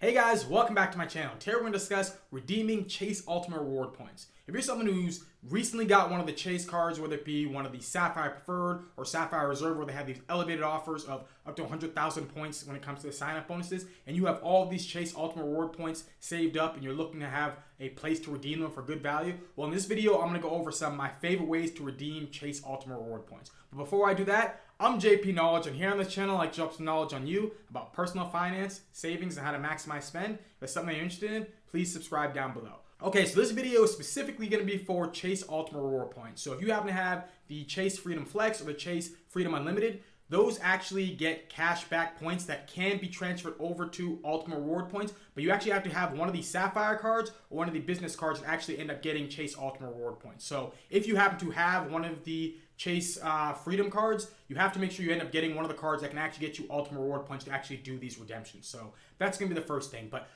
Hey guys, welcome back to my channel. Today we're going to discuss redeeming Chase Ultimate Reward Points. If you're someone who's recently got one of the Chase cards, whether it be one of the Sapphire Preferred or Sapphire Reserve, where they have these elevated offers of up to 100,000 points when it comes to the sign-up bonuses, and you have all of these Chase Ultimate Reward Points saved up and you're looking to have a place to redeem them for good value, well, in this video, I'm going to go over some of my favorite ways to redeem Chase Ultimate Reward Points. But before I do that, I'm JP Knowledge, and here on this channel, I like to drop some knowledge on you about personal finance, savings, and how to maximize spend. If that's something you're interested in, please subscribe down below. Okay, so this video is specifically going to be for Chase Ultimate Reward Points. So if you happen to have the Chase Freedom Flex or the Chase Freedom Unlimited, those actually get cash back points that can be transferred over to Ultimate Reward Points, but you actually have to have one of these Sapphire cards or one of the business cards that actually end up getting Chase Ultimate Reward Points. So if you happen to have one of the Chase Freedom cards, you have to make sure you end up getting one of the cards that can actually get you Ultimate Reward Points to actually do these redemptions. So that's going to be the first thing. But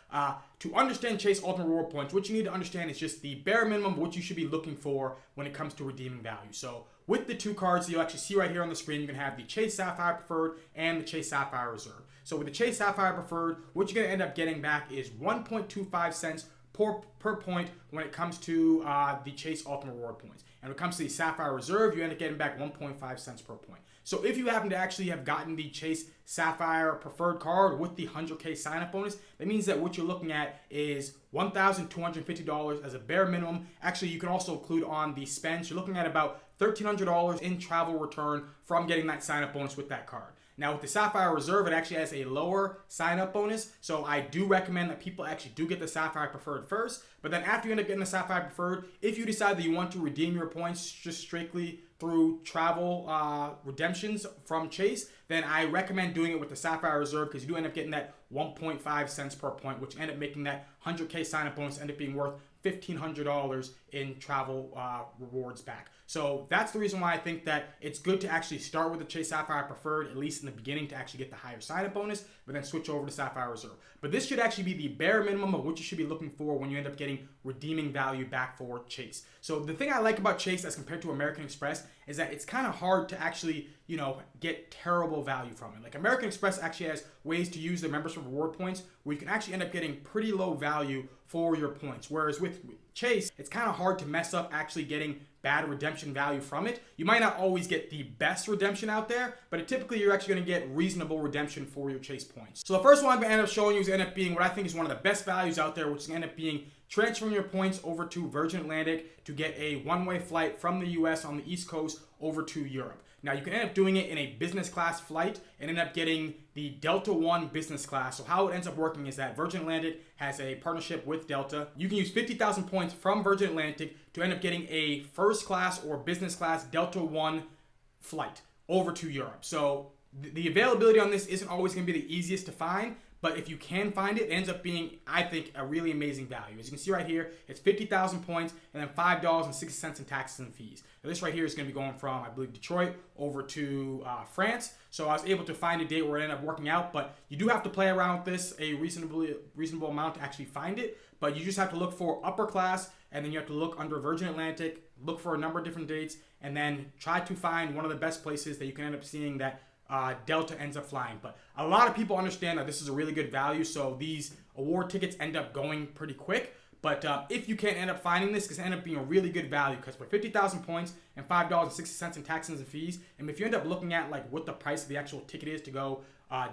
to understand Chase Ultimate Reward Points, what you need to understand is just the bare minimum of what you should be looking for when it comes to redeeming value. So with the two cards that you'll actually see right here on the screen, you're going to have the Chase Sapphire Preferred and the Chase Sapphire Reserve. So with the Chase Sapphire Preferred, what you're going to end up getting back is 1.25 cents per point when it comes to the Chase Ultimate Reward Points. And when it comes to the Sapphire Reserve, you end up getting back 1.5 cents per point. So if you happen to actually have gotten the Chase Sapphire Preferred card with the 100K sign-up bonus, that means that what you're looking at is $1,250 as a bare minimum. Actually, you can also include on the spends. You're looking at about $1,300 in travel return from getting that sign-up bonus with that card. Now with the Sapphire Reserve, it actually has a lower sign-up bonus, so I do recommend that people actually do get the Sapphire Preferred first, but then after you end up getting the Sapphire Preferred, if you decide that you want to redeem your points just strictly through travel redemptions from Chase, then I recommend doing it with the Sapphire Reserve because you do end up getting that 1.5 cents per point, which end up making that 100K sign-up bonus end up being worth $1,500 in travel rewards back. So that's the reason why I think that it's good to actually start with the Chase Sapphire Preferred, at least in the beginning, to actually get the higher sign-up bonus, but then switch over to Sapphire Reserve. But this should actually be the bare minimum of what you should be looking for when you end up getting redeeming value back for Chase. So the thing I like about Chase as compared to American Express is that it's kind of hard to actually, get terrible value from it. Like American Express actually has ways to use their membership reward points where you can actually end up getting pretty low value for your points. Whereas with Chase, it's kind of hard to mess up actually getting bad redemption value from it. You might not always get the best redemption out there, but typically you're actually going to get reasonable redemption for your Chase points. So the first one I'm going to end up showing you is going to end up being what I think is one of the best values out there, which is going to end up being transferring your points over to Virgin Atlantic to get a one-way flight from the US on the East Coast over to Europe. Now you can end up doing it in a business class flight and end up getting the Delta One business class. So how it ends up working is that Virgin Atlantic has a partnership with Delta. You can use 50,000 points from Virgin Atlantic to end up getting a first class or business class Delta One flight over to Europe. So the availability on this isn't always going to be the easiest to find, but if you can find it, it ends up being, I think, a really amazing value. As you can see right here, it's 50,000 points and then $5.60 in taxes and fees. Now this right here is going to be going from, I believe, Detroit over to France. So I was able to find a date where it ended up working out, but you do have to play around with this a reasonable amount to actually find it. But you just have to look for upper class, and then you have to look under Virgin Atlantic, look for a number of different dates, and then try to find one of the best places that you can end up seeing that Delta ends up flying. But a lot of people understand that this is a really good value, so these award tickets end up going pretty quick. But if you can't end up finding this, it's going to end up being a really good value because for 50,000 points and $5.60 in taxes and fees, and if you end up looking at like what the price of the actual ticket is to go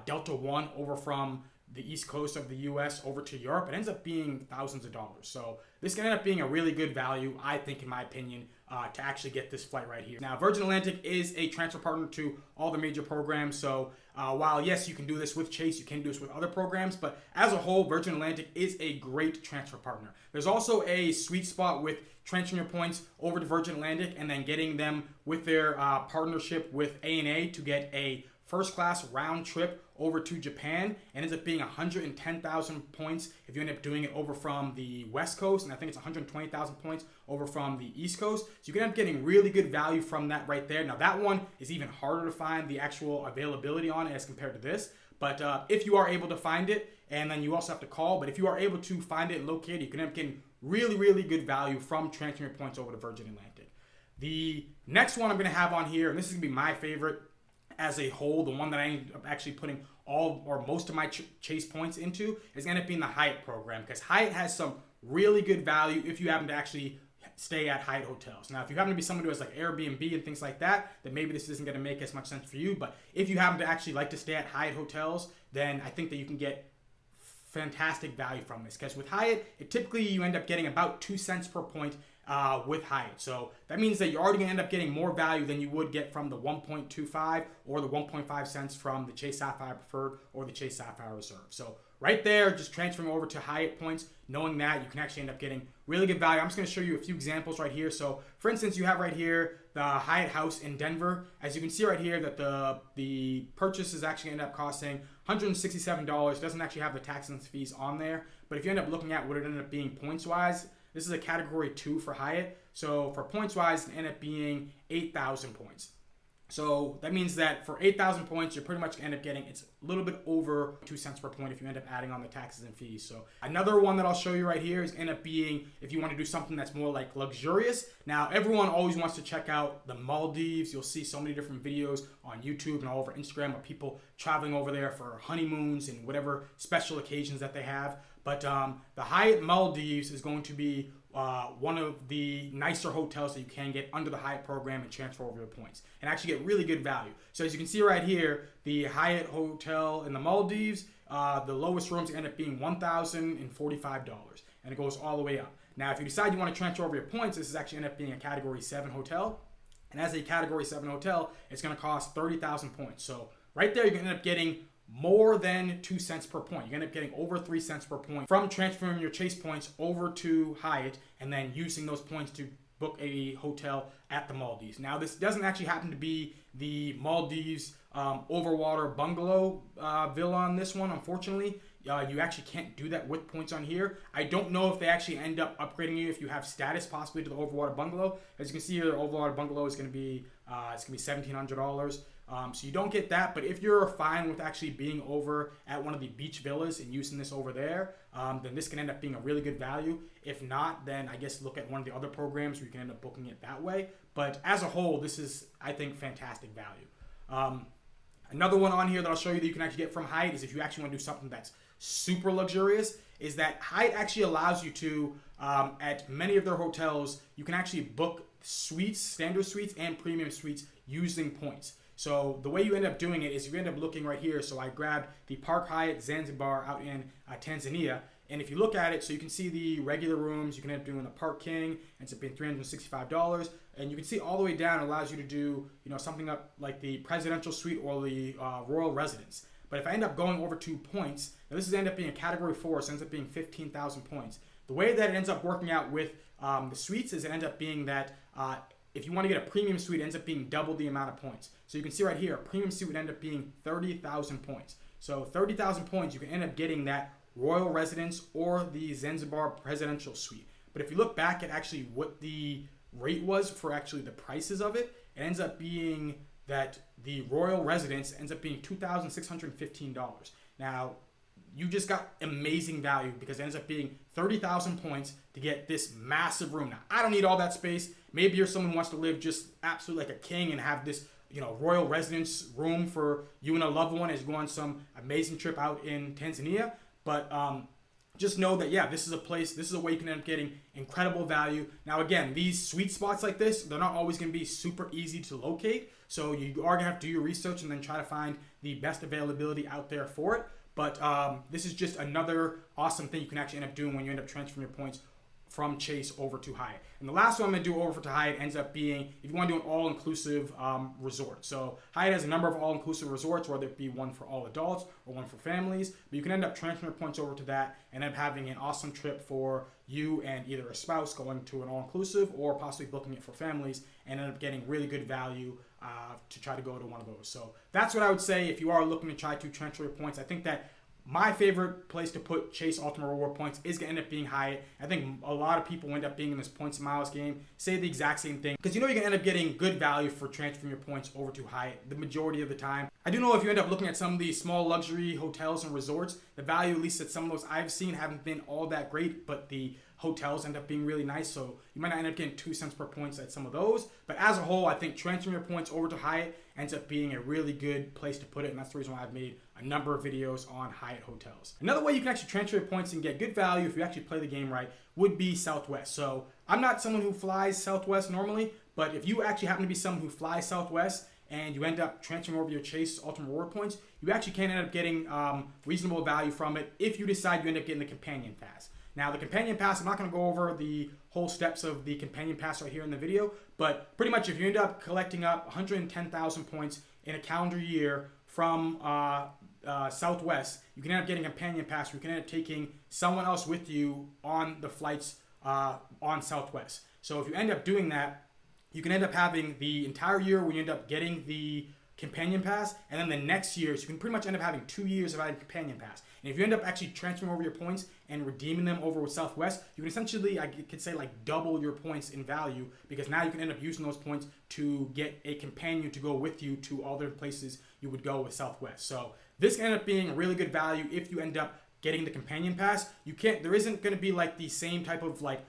Delta One over from the East Coast of the US over to Europe, it ends up being thousands of dollars. So this can end up being a really good value, I think, in my opinion, to actually get this flight right here. Now, Virgin Atlantic is a transfer partner to all the major programs. So while, yes, you can do this with Chase, you can do this with other programs, but as a whole, Virgin Atlantic is a great transfer partner. There's also a sweet spot with transferring your points over to Virgin Atlantic and then getting them with their partnership with ANA to get a first class round trip over to Japan, and ends up being 110,000 points if you end up doing it over from the West Coast, and I think it's 120,000 points over from the East Coast. So you can end up getting really good value from that right there. Now that one is even harder to find the actual availability on as compared to this, but if you are able to find it, and then you also have to call, but if you are able to find it and locate it, you can end up getting really, really good value from transferring your points over to Virgin Atlantic. The next one I'm going to have on here, and this is going to be my favorite as a whole, the one that I ended up actually putting all or most of my Chase points into is going to end up being the Hyatt program, because Hyatt has some really good value if you happen to actually stay at Hyatt Hotels. Now, if you happen to be someone who has like Airbnb and things like that, then maybe this isn't going to make as much sense for you. But if you happen to actually like to stay at Hyatt Hotels, then I think that you can get fantastic value from this, because with Hyatt, typically you end up getting about 2 cents per point with Hyatt. So that means that you're already going to end up getting more value than you would get from the 1.25 or the 1.5 cents from the Chase Sapphire Preferred or the Chase Sapphire Reserve. So right there, just transferring over to Hyatt points, knowing that you can actually end up getting really good value. I'm just going to show you a few examples right here. So for instance, you have right here the Hyatt House in Denver. As you can see right here that the purchase is actually end up costing $167. It doesn't actually have the taxes and fees on there. But if you end up looking at what it ended up being points-wise, this is a category 2 for Hyatt. So for points-wise, it ended up being 8,000 points. So that means that for 8,000 points, you're pretty much going to end up getting, it's a little bit over 2 cents per point if you end up adding on the taxes and fees. So another one that I'll show you right here is end up being if you want to do something that's more like luxurious. Now, everyone always wants to check out the Maldives. You'll see so many different videos on YouTube and all over Instagram of people traveling over there for honeymoons and whatever special occasions that they have. But the Hyatt Maldives is going to be one of the nicer hotels that you can get under the Hyatt program and transfer over your points and actually get really good value. So as you can see right here, the Hyatt Hotel in the Maldives, the lowest rooms end up being $1,045, and it goes all the way up. Now, if you decide you want to transfer over your points, this is actually end up being a Category 7 hotel. And as a Category 7 hotel, it's going to cost 30,000 points. So right there, you're going to end up getting more than 2 cents per point. You're going to end up getting over 3 cents per point from transferring your Chase points over to Hyatt and then using those points to book a hotel at the Maldives. Now, this doesn't actually happen to be the Maldives overwater bungalow villa on this one, unfortunately. You actually can't do that with points on here. I don't know if they actually end up upgrading you if you have status possibly to the overwater bungalow. As you can see here, the overwater bungalow is going to be $1,700. So you don't get that, but if you're fine with actually being over at one of the beach villas and using this over there, then this can end up being a really good value. If not, then I guess look at one of the other programs where you can end up booking it that way. But as a whole, this is, I think, fantastic value. Another one on here that I'll show you that you can actually get from Hyatt is if you actually want to do something that's super luxurious, is that Hyatt actually allows you to, at many of their hotels, you can actually book suites, standard suites, and premium suites using points. So the way you end up doing it is you end up looking right here. So I grabbed the Park Hyatt Zanzibar out in Tanzania. And if you look at it, so you can see the regular rooms, you can end up doing the Park King, ends up being $365. And you can see all the way down, it allows you to do, something up like the Presidential Suite or the Royal Residence. But if I end up going over to points, now this is end up being a Category 4, so it ends up being 15,000 points. The way that it ends up working out with the suites is it ends up being that if you want to get a premium suite, it ends up being double the amount of points. So you can see right here, a premium suite would end up being 30,000 points. So 30,000 points, you can end up getting that Royal Residence or the Zanzibar Presidential Suite. But if you look back at actually what the rate was for actually the prices of it, it ends up being that the Royal Residence ends up being $2,615. Now, you just got amazing value because it ends up being 30,000 points to get this massive room. Now, I don't need all that space. Maybe you're someone who wants to live just absolutely like a king and have this, royal residence room for you and a loved one as you go on some amazing trip out in Tanzania. But just know that, this is a place, this is a way you can end up getting incredible value. Now, again, these sweet spots like this, they're not always going to be super easy to locate. So you are going to have to do your research and then try to find the best availability out there for it. But this is just another awesome thing you can actually end up doing when you end up transferring your points from Chase over to Hyatt. And the last one I'm going to do over to Hyatt ends up being if you want to do an all-inclusive resort. So Hyatt has a number of all-inclusive resorts, whether it be one for all adults or one for families. But you can end up transferring your points over to that and end up having an awesome trip for you and either a spouse going to an all-inclusive or possibly booking it for families and end up getting really good value to try to go to one of those. So that's what I would say if you are looking to try to transfer your points. I think that my favorite place to put Chase Ultimate Reward points is going to end up being Hyatt. I think a lot of people end up being in this points and miles game, say the exact same thing. Because you're going to end up getting good value for transferring your points over to Hyatt the majority of the time. I do know if you end up looking at some of these small luxury hotels and resorts, the value, at least at some of those I've seen, haven't been all that great, but the hotels end up being really nice, so you might not end up getting 2 cents per points at some of those. But as a whole, I think transferring your points over to Hyatt ends up being a really good place to put it, and that's the reason why I've made a number of videos on Hyatt Hotels. Another way you can actually transfer your points and get good value if you actually play the game right would be Southwest. So I'm not someone who flies Southwest normally, but if you actually happen to be someone who flies Southwest and you end up transferring over your Chase Ultimate Reward points, you actually can end up getting reasonable value from it if you decide you end up getting the Companion Pass. Now, the Companion Pass, I'm not going to go over the whole steps of the Companion Pass right here in the video, but pretty much if you end up collecting up 110,000 points in a calendar year from Southwest, you can end up getting a Companion Pass. You can end up taking someone else with you on the flights on Southwest. So if you end up doing that, you can end up having the entire year when you end up getting the Companion Pass, and then the next year, so you can pretty much end up having 2 years of having Companion Pass. And if you end up actually transferring over your points and redeeming them over with Southwest, you can essentially, I could say, like double your points in value, because now you can end up using those points to get a companion to go with you to all the places you would go with Southwest. So this can end up being a really good value if you end up getting the Companion Pass. There isn't going to be like the same type of like,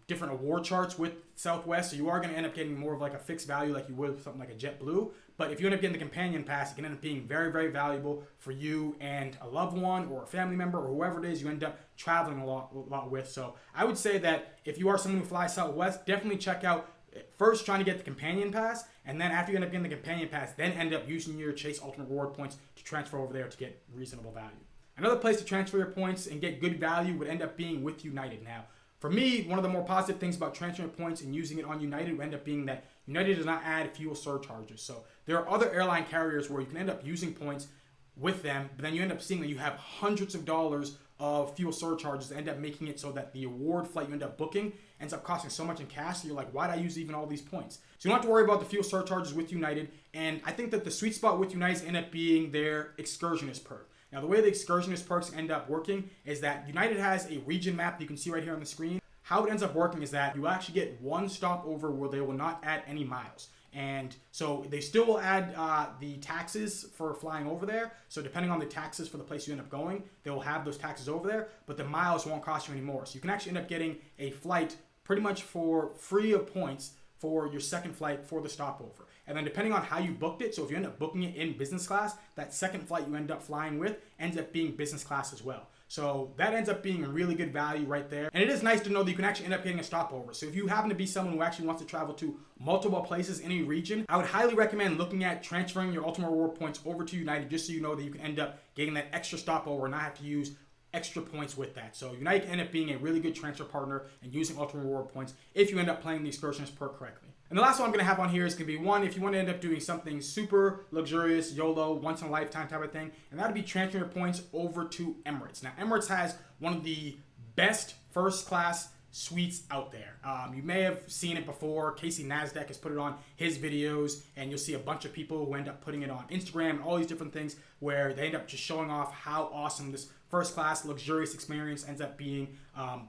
different award charts with Southwest, so you are going to end up getting more of like a fixed value like you would with something like a JetBlue. But if you end up getting the Companion Pass, it can end up being very, very valuable for you and a loved one or a family member or whoever it is you end up traveling a lot with. So I would say that if you are someone who flies Southwest, definitely check out first trying to get the Companion Pass, and then after you end up getting the Companion Pass, then end up using your Chase Ultimate Reward points to transfer over there to get reasonable value. Another place to transfer your points and get good value would end up being with United. Now, for me, one of the more positive things about transferring points and using it on United would end up being that United does not add fuel surcharges. So there are other airline carriers where you can end up using points with them, but then you end up seeing that you have hundreds of dollars of fuel surcharges that end up making it so that the award flight you end up booking ends up costing so much in cash. So you're like, why did I use even all these points? So you don't have to worry about the fuel surcharges with United. And I think that the sweet spot with United end up being their excursionist perk. Now, the way the excursionist perks end up working is that United has a region map that you can see right here on the screen. How it ends up working is that you actually get one stopover where they will not add any miles. And so they still will add the taxes for flying over there. So depending on the taxes for the place you end up going, they will have those taxes over there, but the miles won't cost you anymore. So you can actually end up getting a flight pretty much for free of points for your second flight for the stopover. And then depending on how you booked it, so if you end up booking it in business class, that second flight you end up flying with ends up being business class as well. So that ends up being a really good value right there. And it is nice to know that you can actually end up getting a stopover. So if you happen to be someone who actually wants to travel to multiple places in a region, I would highly recommend looking at transferring your Ultimate Reward points over to United, just so you know that you can end up getting that extra stopover and not have to use extra points with that. So United can end up being a really good transfer partner and using Ultimate Reward points if you end up playing the excursionist perk correctly. And the last one I'm going to have on here is going to be one if you want to end up doing something super luxurious, YOLO, once in a lifetime type of thing, and that would be transferring your points over to Emirates. Now, Emirates has one of the best first class suites out there. You may have seen it before. Casey Nasdaq has put it on his videos, and you'll see a bunch of people who end up putting it on Instagram and all these different things where they end up just showing off how awesome this first class luxurious experience ends up being.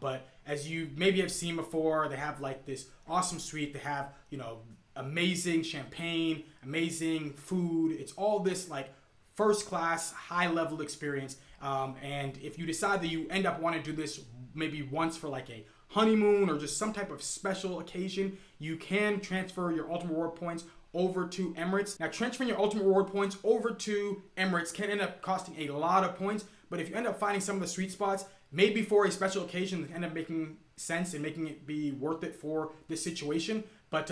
But as you maybe have seen before, they have like this awesome suite. They have, amazing champagne, amazing food. It's all this like first class, high level experience. And if you decide that you end up wanting to do this maybe once for like a honeymoon or just some type of special occasion, you can transfer your Ultimate Reward points over to Emirates. Now, transferring your Ultimate Reward points over to Emirates can end up costing a lot of points, but if you end up finding some of the sweet spots, maybe for a special occasion, that end up making sense and making it be worth it for this situation. But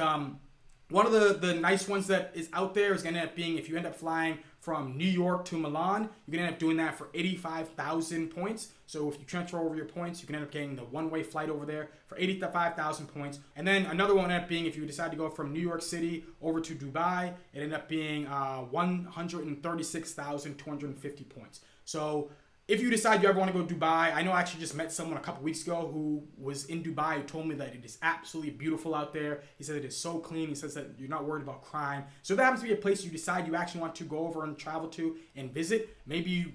one of the nice ones that is out there is going to end up being if you end up flying from New York to Milan, you can end up doing that for 85,000 points. So if you transfer over your points, you can end up getting the one-way flight over there for 85,000 points. And then another one ended up being if you decide to go from New York City over to Dubai, it ended up being 136,250 points. So if you decide you ever want to go to Dubai, I know I actually just met someone a couple weeks ago who was in Dubai who told me that it is absolutely beautiful out there. He said it is so clean. He says that you're not worried about crime. So if that happens to be a place you decide you actually want to go over and travel to and visit, maybe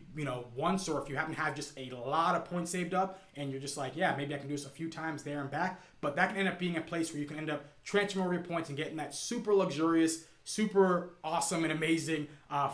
once, or if you happen to have just a lot of points saved up and you're just like, yeah, maybe I can do this a few times there and back. But that can end up being a place where you can end up transferring over your points and getting that super luxurious, super awesome and amazing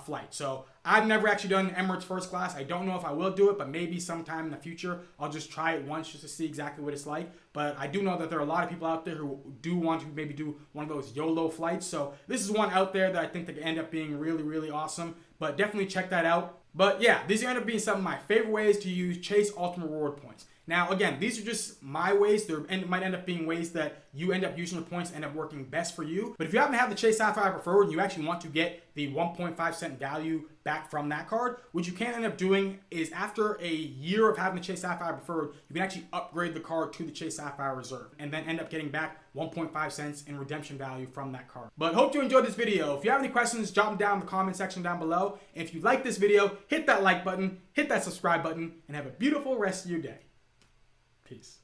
flight. So I've never actually done Emirates first class. I don't know if I will do it, but maybe sometime in the future I'll just try it once just to see exactly what it's like. But I do know that there are a lot of people out there who do want to maybe do one of those YOLO flights. So this is one out there that I think that can end up being really, really awesome. but definitely check that out. But yeah, these end up being some of my favorite ways to use Chase Ultimate Reward points. Now, again, these are just my ways. There might end up being ways that you end up using the points end up working best for you. But if you happen to have the Chase Sapphire Preferred and you actually want to get the 1.5 cent value back from that card, what you can end up doing is after a year of having the Chase Sapphire Preferred, you can actually upgrade the card to the Chase Sapphire Reserve and then end up getting back 1.5 cents in redemption value from that card. But hope you enjoyed this video. If you have any questions, drop them down in the comment section down below. And if you like this video, hit that like button, hit that subscribe button, and have a beautiful rest of your day. Peace.